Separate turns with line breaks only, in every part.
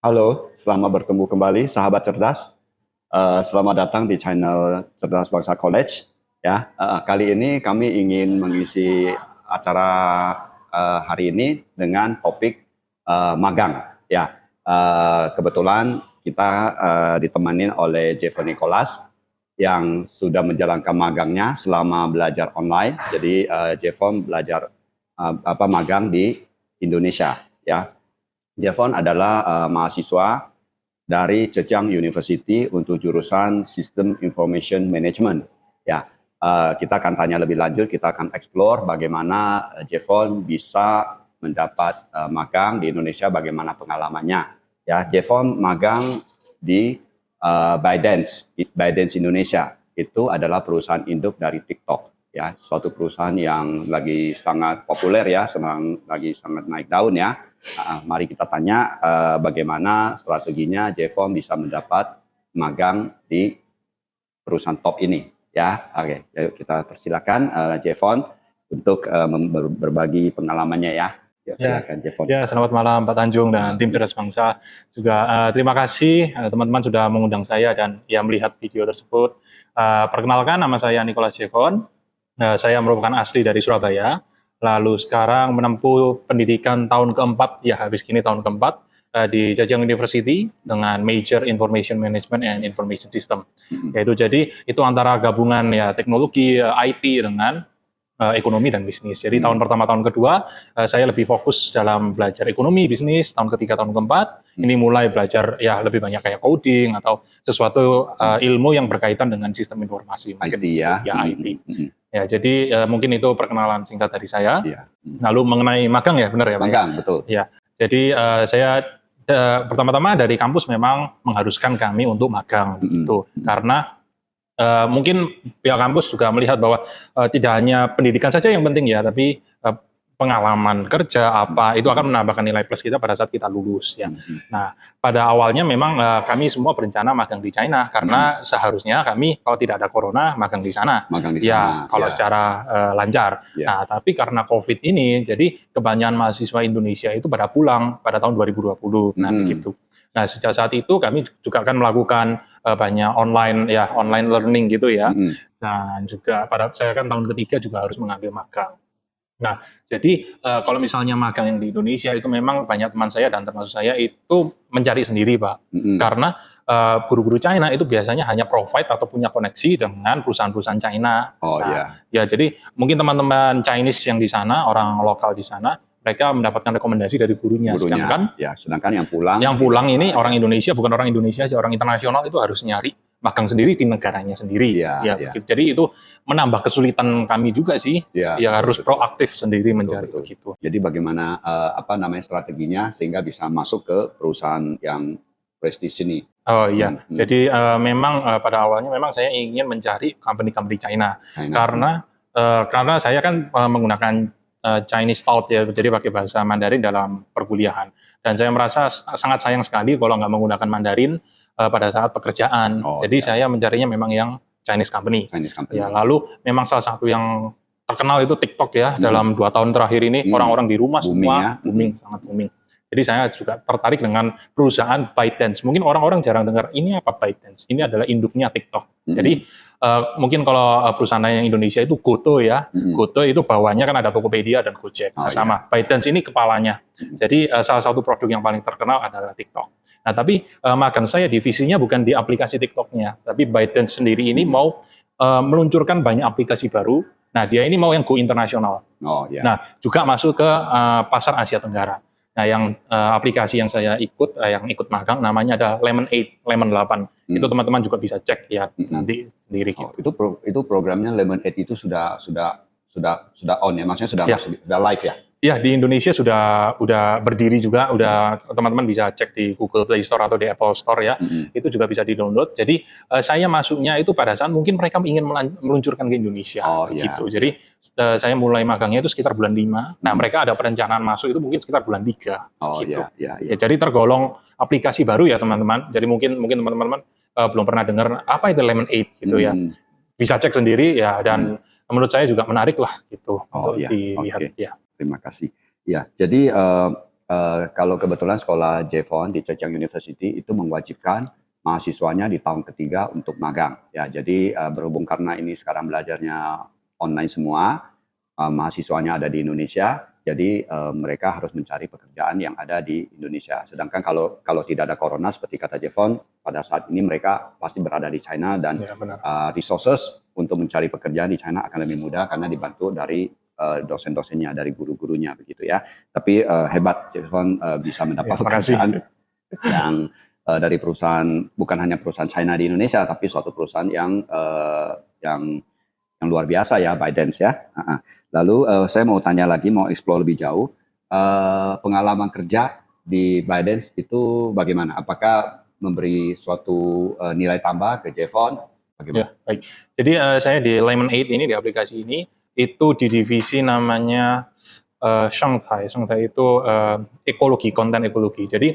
Halo, selamat bertemu kembali, sahabat cerdas. Selamat datang di channel Cerdas Bangsa College. Ya, kali ini kami ingin mengisi acara hari ini dengan topik magang. Ya, kebetulan kita ditemani oleh Jeffrey Nicholas yang sudah menjalankan magangnya selama belajar online. Jadi Jeffrey belajar magang di Indonesia. Ya, Jeffon adalah mahasiswa dari Zhejiang University untuk jurusan System Information Management. Ya, kita akan tanya lebih lanjut, kita akan explore bagaimana Jeffon bisa mendapat magang di Indonesia, bagaimana pengalamannya. Ya, Jeffon magang di ByteDance Indonesia. Itu adalah perusahaan induk dari TikTok. Ya, suatu perusahaan yang lagi sangat populer ya, lagi sangat naik daun ya. Mari kita tanya bagaimana strateginya Jeffon bisa mendapat magang di perusahaan top ini ya. Oke, kita persilakan Jeffon untuk berbagi pengalamannya ya. Silakan Jeffon.
Ya, selamat malam Pak Tanjung dan tim Cerdas Bangsa. Juga terima kasih teman-teman sudah mengundang saya dan ya melihat video tersebut. Perkenalkan, nama saya Nicholas Jeffon. Saya merupakan asli dari Surabaya. Lalu sekarang menempuh pendidikan tahun keempat, ya habis kini tahun keempat di Zhejiang University dengan major Information Management and Information System. Yaitu jadi itu antara gabungan ya teknologi IT dengan ekonomi dan bisnis. Jadi tahun pertama, tahun kedua saya lebih fokus dalam belajar ekonomi, bisnis. Tahun ketiga, tahun keempat ini mulai belajar ya lebih banyak kayak coding atau sesuatu ilmu yang berkaitan dengan sistem informasi.
Mungkin IT ya.
IT. Ya, jadi mungkin itu perkenalan singkat dari saya. Lalu mengenai magang ya, benar ya Pak?
Magang, betul.
Ya, jadi saya pertama-tama dari kampus memang mengharuskan kami untuk magang gitu. Karena mungkin pihak kampus juga melihat bahwa tidak hanya pendidikan saja yang penting ya, tapi pengalaman kerja apa itu akan menambahkan nilai plus kita pada saat kita lulus ya. Nah, pada awalnya memang kami semua berencana magang di China karena seharusnya kami kalau tidak ada corona magang di sana. Ya, kalau secara lancar. Nah, tapi karena COVID ini jadi kebanyakan mahasiswa Indonesia itu pada pulang pada tahun 2020. Nah, begitu. Nah, sejak saat itu kami juga akan melakukan banyak online learning gitu ya. Dan juga saya kan tahun ketiga juga harus mengambil magang. Nah, jadi kalau misalnya magang yang di Indonesia itu memang banyak teman saya dan termasuk saya itu mencari sendiri Pak. Karena guru-guru China itu biasanya hanya provide atau punya koneksi dengan perusahaan-perusahaan China. Ya, jadi mungkin teman-teman Chinese yang di sana, orang lokal di sana, mereka mendapatkan rekomendasi dari gurunya.
Sedangkan yang
pulang ini orang Indonesia, bukan orang Indonesia aja, orang internasional itu harus nyari magang sendiri di negaranya sendiri. Jadi itu menambah kesulitan kami juga sih. Harus proaktif sendiri mencari begitu.
Jadi bagaimana strateginya sehingga bisa masuk ke perusahaan yang prestis ini?
Oh iya, jadi memang pada awalnya memang saya ingin mencari company China. Karena saya kan menggunakan Chinese Stout ya, jadi pakai bahasa Mandarin dalam perkuliahan. Dan saya merasa sangat sayang sekali kalau nggak menggunakan Mandarin pada saat pekerjaan. Jadi saya mencarinya memang yang Chinese company. Ya, lalu memang salah satu yang terkenal itu TikTok ya. Dalam 2 tahun terakhir ini orang-orang di rumah semua booming, sangat booming. Jadi saya juga tertarik dengan perusahaan ByteDance. Mungkin orang-orang jarang dengar ini apa ByteDance. Ini adalah induknya TikTok. Jadi mungkin kalau perusahaan lain yang Indonesia itu Goto ya. Goto itu bawahnya kan ada Tokopedia dan Gojek. Sama. ByteDance ini kepalanya. Jadi salah satu produk yang paling terkenal adalah TikTok. Nah, tapi magang saya divisinya bukan di aplikasi TikToknya, tapi ByteDance sendiri ini mau meluncurkan banyak aplikasi baru. Nah, dia ini mau yang go internasional. Nah, juga masuk ke pasar Asia Tenggara. Nah, yang aplikasi yang saya yang ikut magang namanya ada Lemon 8. Itu teman-teman juga bisa cek ya nanti sendiri gitu.
Itu programnya Lemon 8 itu sudah on ya, maksudnya sudah live ya?
Ya, di Indonesia sudah berdiri juga, teman-teman bisa cek di Google Play Store atau di Apple Store ya. Itu juga bisa di-download. Jadi saya masuknya itu pada saat mungkin mereka ingin meluncurkan ke Indonesia gitu. Jadi saya mulai magangnya itu sekitar bulan 5. Nah, mereka ada perencanaan masuk itu mungkin sekitar bulan 3 gitu. Ya, jadi tergolong aplikasi baru ya, teman-teman. Jadi mungkin teman-teman belum pernah dengar apa itu Lemon 8 gitu ya. Bisa cek sendiri ya, dan menurut saya juga menarik lah gitu untuk dilihat ya.
Terima kasih. Ya, jadi kalau kebetulan sekolah Jevon di Zhejiang University itu mewajibkan mahasiswanya di tahun ketiga untuk magang. Ya, jadi berhubung karena ini sekarang belajarnya online semua, mahasiswanya ada di Indonesia, jadi mereka harus mencari pekerjaan yang ada di Indonesia. Sedangkan kalau tidak ada corona seperti kata Jevon, pada saat ini mereka pasti berada di China dan
Ya, benar.
resources untuk mencari pekerjaan di China akan lebih mudah karena dibantu dari dosen-dosennya, dari guru-gurunya begitu ya. Tapi hebat Jevon bisa mendapat
Terima kasih.
pekerjaan yang dari perusahaan, bukan hanya perusahaan China di Indonesia, tapi suatu perusahaan yang luar biasa ya, ByteDance ya. Lalu saya mau tanya lagi, mau explore lebih jauh, pengalaman kerja di ByteDance itu bagaimana? Apakah memberi suatu nilai tambah ke Jevon? Bagaimana?
Ya, baik. Jadi saya di Lemon8 ini, di aplikasi ini, itu di divisi namanya Shanghai. Shanghai itu ekologi, konten ekologi. Jadi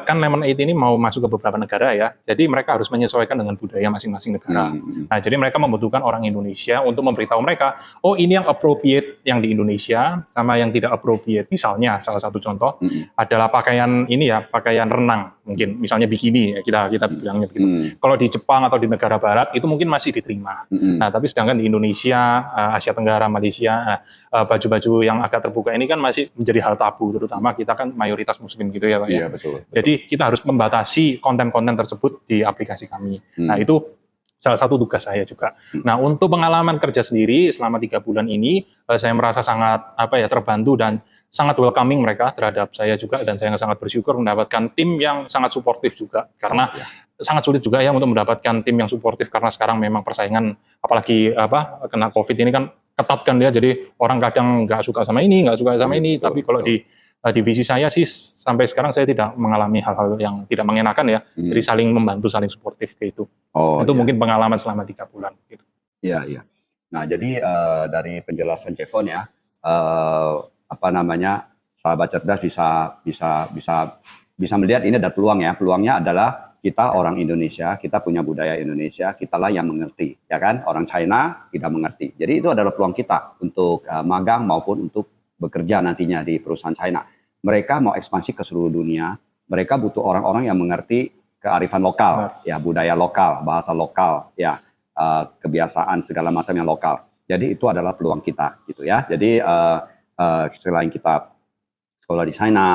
kan Lemon8 ini mau masuk ke beberapa negara ya, jadi mereka harus menyesuaikan dengan budaya masing-masing negara. Nah, jadi mereka membutuhkan orang Indonesia untuk memberitahu mereka, oh ini yang appropriate yang di Indonesia sama yang tidak appropriate. Misalnya salah satu contoh adalah pakaian ini ya, pakaian renang mungkin, misalnya bikini ya, kita bilangnya begitu. Kalau di Jepang atau di negara barat itu mungkin masih diterima. Nah, tapi sedangkan di Indonesia, Asia Tenggara, Malaysia, baju-baju yang agak terbuka ini kan masih menjadi hal tabu, terutama kita kan mayoritas muslim gitu ya Pak.
Iya, betul.
Jadi kita harus membatasi konten-konten tersebut di aplikasi kami. Nah, itu salah satu tugas saya juga. Nah, untuk pengalaman kerja sendiri selama 3 bulan ini, saya merasa sangat terbantu dan sangat welcoming mereka terhadap saya juga, dan saya sangat bersyukur mendapatkan tim yang sangat suportif juga, karena sangat sulit juga ya untuk mendapatkan tim yang suportif karena sekarang memang persaingan, apalagi kena COVID ini kan ketat kan ya, jadi orang kadang nggak suka sama ini, nggak suka sama ini. Tapi kalau di divisi saya sih sampai sekarang saya tidak mengalami hal-hal yang tidak mengenakan ya. Jadi saling membantu, saling suportif kayak itu. Itu mungkin pengalaman selama 3 bulan gitu.
Iya, iya. Nah, jadi dari penjelasan Jevon ya, sahabat cerdas bisa melihat ini ada peluang ya. Peluangnya adalah kita orang Indonesia, kita punya budaya Indonesia, kitalah yang mengerti, ya kan? Orang China tidak mengerti. Jadi itu adalah peluang kita untuk magang maupun untuk bekerja nantinya di perusahaan China. Mereka mau ekspansi ke seluruh dunia, mereka butuh orang-orang yang mengerti kearifan lokal, ya, budaya lokal, bahasa lokal, ya, kebiasaan segala macam yang lokal. Jadi itu adalah peluang kita, gitu ya. Jadi selain kita sekolah di China,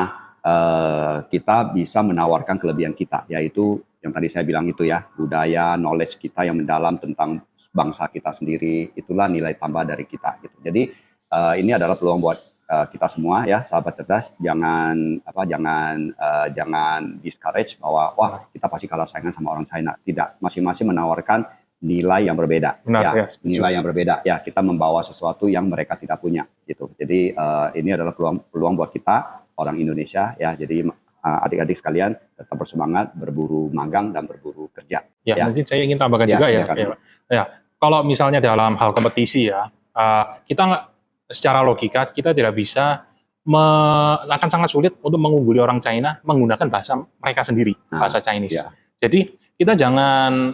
kita bisa menawarkan kelebihan kita, yaitu yang tadi saya bilang itu ya, budaya, knowledge kita yang mendalam tentang bangsa kita sendiri, itulah nilai tambah dari kita. Gitu. Jadi ini adalah peluang buat kita semua ya, sahabat cerdas, jangan discourage bahwa wah kita pasti kalah saingan sama orang China. Tidak, masing-masing menawarkan nilai yang berbeda.
Benar, ya,
nilai yang berbeda. Ya, kita membawa sesuatu yang mereka tidak punya. Gitu. Jadi ini adalah peluang buat kita orang Indonesia ya. Jadi adik-adik sekalian tetap bersemangat, berburu magang dan berburu kerja.
Ya, mungkin saya ingin tambahkan juga ya. Kalau misalnya dalam hal kompetisi ya, kita secara logika kita tidak bisa akan sangat sulit untuk mengungguli orang China menggunakan bahasa mereka sendiri, bahasa Chinese. Jadi kita jangan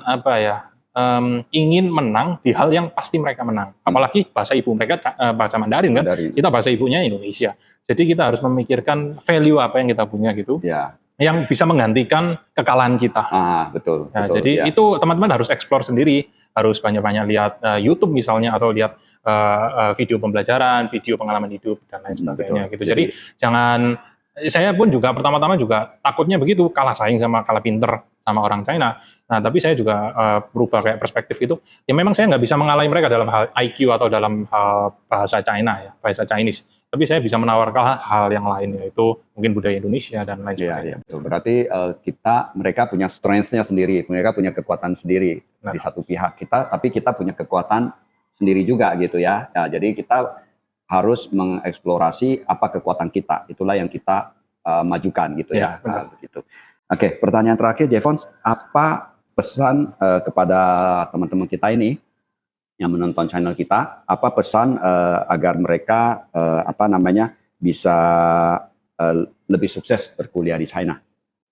ingin menang di hal yang pasti mereka menang. Apalagi bahasa ibu mereka bahasa Mandarin kan, kita bahasa ibunya Indonesia. Jadi kita harus memikirkan value apa yang kita punya gitu, yang bisa menggantikan kekalahan kita.
Betul.
Jadi itu teman-teman harus explore sendiri, harus banyak-banyak lihat YouTube misalnya, atau lihat video pembelajaran, video pengalaman hidup dan lain sebagainya gitu. Jadi jangan, saya pun juga pertama-tama juga takutnya begitu, kalah saing sama, kalah pinter sama orang China. Nah, tapi saya juga berubah kayak perspektif itu. Ya memang saya nggak bisa mengalahi mereka dalam hal IQ atau dalam hal bahasa China ya, bahasa Chinese. Tapi saya bisa menawarkan hal yang lain, yaitu mungkin budaya Indonesia dan lain sebagainya.
Berarti mereka punya strength-nya sendiri, mereka punya kekuatan sendiri di satu pihak kita, tapi kita punya kekuatan sendiri juga gitu ya. Jadi kita harus mengeksplorasi apa kekuatan kita, itulah yang kita majukan gitu ya. Begitu. Oke, pertanyaan terakhir Jevon, apa pesan kepada teman-teman kita ini yang menonton channel kita, apa pesan agar mereka bisa lebih sukses berkuliah di China?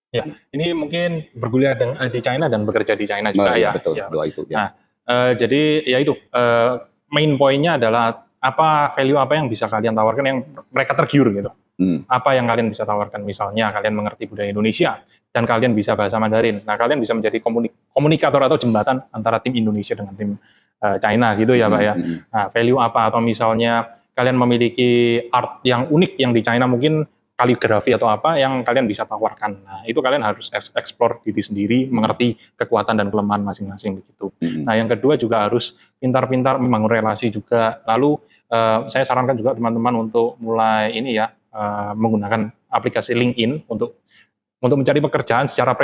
Ya, ini mungkin berkuliah di China dan bekerja di China juga ya.
Betul, dua itu.
Nah, jadi ya itu main poinnya adalah value apa yang bisa kalian tawarkan yang mereka tergiur gitu. Apa yang kalian bisa tawarkan? Misalnya kalian mengerti budaya Indonesia dan kalian bisa bahasa Mandarin. Nah, kalian bisa menjadi komunikator atau jembatan antara tim Indonesia dengan tim China gitu ya, Pak ya. Nah, value apa? Atau misalnya kalian memiliki art yang unik yang di China mungkin kaligrafi atau apa yang kalian bisa tawarkan. Nah, itu kalian harus eksplor diri sendiri, mengerti kekuatan dan kelemahan masing-masing begitu. Nah, yang kedua juga harus pintar-pintar membangun relasi juga. Lalu saya sarankan juga teman-teman untuk mulai ini ya, menggunakan aplikasi LinkedIn untuk mencari pekerjaan secara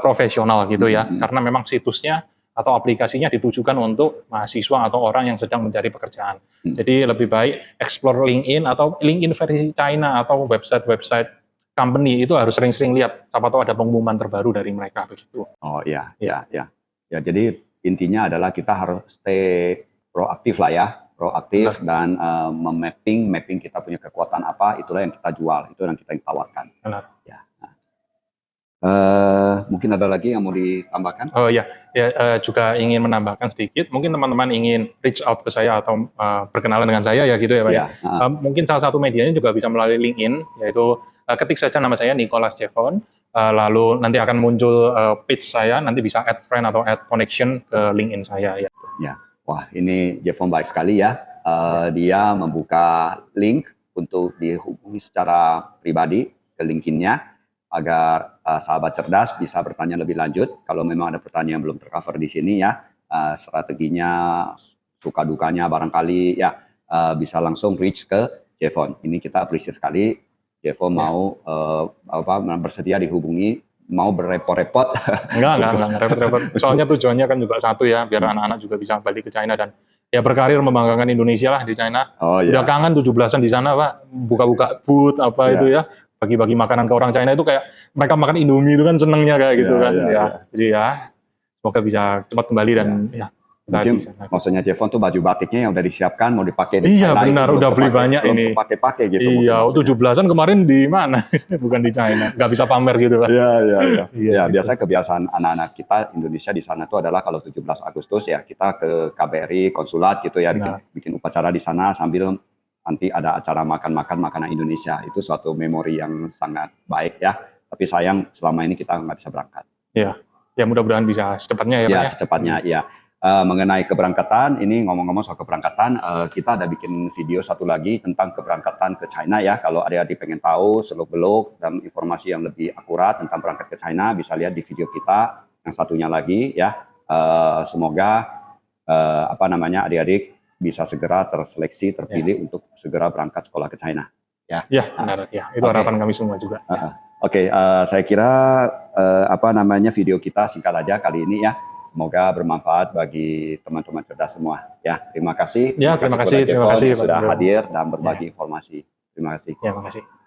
profesional gitu ya. Karena memang situsnya atau aplikasinya ditujukan untuk mahasiswa atau orang yang sedang mencari pekerjaan. Jadi lebih baik explore LinkedIn atau LinkedIn versi China atau website-website company itu harus sering-sering lihat. Siapa tahu ada pengumuman terbaru dari mereka begitu.
Oh iya, ya. Jadi intinya adalah kita harus stay proaktif lah ya, proaktif dan mapping kita punya kekuatan apa, itulah yang kita jual, itu yang kita tawarkan.
Benar.
Ya. Mungkin ada lagi yang mau ditambahkan?
Oh iya, juga ingin menambahkan sedikit. Mungkin teman-teman ingin reach out ke saya atau berkenalan dengan saya ya gitu ya Pak. Ya. Mungkin salah satu medianya juga bisa melalui LinkedIn, yaitu ketik saja nama saya Nicholas Jevon. Lalu nanti akan muncul page saya, nanti bisa add friend atau add connection ke LinkedIn saya.
Ya. Wah, ini Jevon baik sekali ya. Dia membuka link untuk dihubungi secara pribadi ke LinkedIn-nya, agar sahabat cerdas bisa bertanya lebih lanjut. Kalau memang ada pertanyaan yang belum tercover di sini ya, strateginya, suka dukanya barangkali ya, bisa langsung reach ke Jevon. Ini kita apresiasi sekali. Jevon mau bersedia dihubungi, mau berrepot-repot.
Enggak repot-repot. Soalnya tujuannya kan juga satu ya, biar anak-anak juga bisa balik ke China dan ya berkarir membanggakan Indonesia lah di China.
Oh, iya.
Udah kangen 17-an di sana Pak, buka-buka booth apa itu ya. Bagi-bagi makanan ke orang China itu kayak mereka makan Indomie itu kan senengnya kayak gitu kan. Jadi ya semoga bisa cepat kembali dan ya.
Mungkin maksudnya Jevon tuh baju batiknya yang udah disiapkan mau dipakai di
China. Iya benar, udah beli banyak ini.
Pakai gitu.
Iya, 17-an kemarin di mana? Bukan di China. Nggak bisa pamer gitu Pak.
Iya. Ya, biasanya kebiasaan anak-anak kita Indonesia di sana tuh adalah kalau 17 Agustus ya kita ke KBRI konsulat gitu ya, bikin upacara di sana sambil nanti ada acara makan-makan makanan Indonesia. Itu suatu memori yang sangat baik ya. Tapi sayang selama ini kita nggak bisa berangkat.
Iya, ya mudah-mudahan bisa secepatnya ya Pak.
Ya, secepatnya ya. Mengenai keberangkatan, ini ngomong-ngomong soal keberangkatan, kita ada bikin video satu lagi tentang keberangkatan ke China ya. Kalau adik-adik pengen tahu seluk-beluk dan informasi yang lebih akurat tentang berangkat ke China, bisa lihat di video kita yang satunya lagi ya. Semoga adik-adik bisa segera terseleksi, terpilih untuk segera berangkat sekolah ke China. Ya,
benar ya. Itu harapan kami semua juga.
Oke, saya kira video kita singkat aja kali ini ya. Semoga bermanfaat bagi teman-teman cerdas semua. Ya, terima kasih.
Terima kasih
sudah hadir dan berbagi informasi. Terima kasih.
Terima kasih.